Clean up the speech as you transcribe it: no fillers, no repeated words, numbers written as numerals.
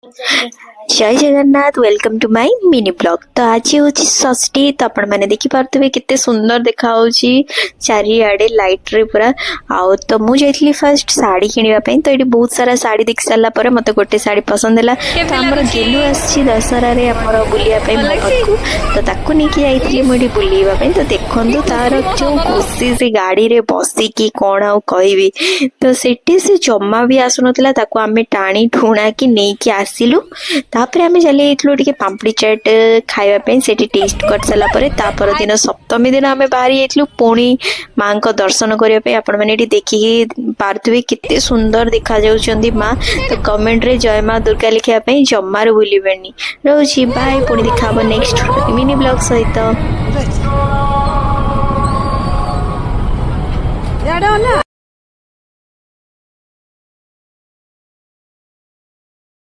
जय Jagannath welcome to my mini blog. तो आज हूँ षष्ठी। तो आपण मैंने देखी पार्थे केते सुंदर देखा चारिआडे लाइट रे पूरा आउ। तो मुझे फर्स्ट साड़ी किनिबा पई। तो ये बहुत सारा साड़ी देख सारा पर मते गोटे साड़ी पसंद है। तो हमर गेलु आसी दशहरा रे हमर बुलिया पई मोहब्बत को। तो ताकू नेकी जाइथिली मुडी बुलिबा पई। तो देखंतु तार जो खुशी से गाड़ी रे बसी की कोन आ कहबी। तो सेठी से जम्मा भी आसुनतला ताकू आमे टाणी ठुणा की नेकी आसिलु। तापर आमे चली जाइथिलु टिके पाम्पड़ी चाट खाइबा पे। सेठी टेस्ट कर साला परे तापर दिन सप्तमी दिन आमे बाहरी जाइथिलु पुणी मां को दर्शन करिया पे। आपण माने एठी देखि पारथुबे कित्ते सुंदर देखा जाउछंदी मां। तो कमेंट रे जय मां दुर्गा लिखिया पे जम्मार भूलिबेनी। रहउची बाय। पुणी देखाबो नेक्स्ट मिनी ब्लॉग सहित।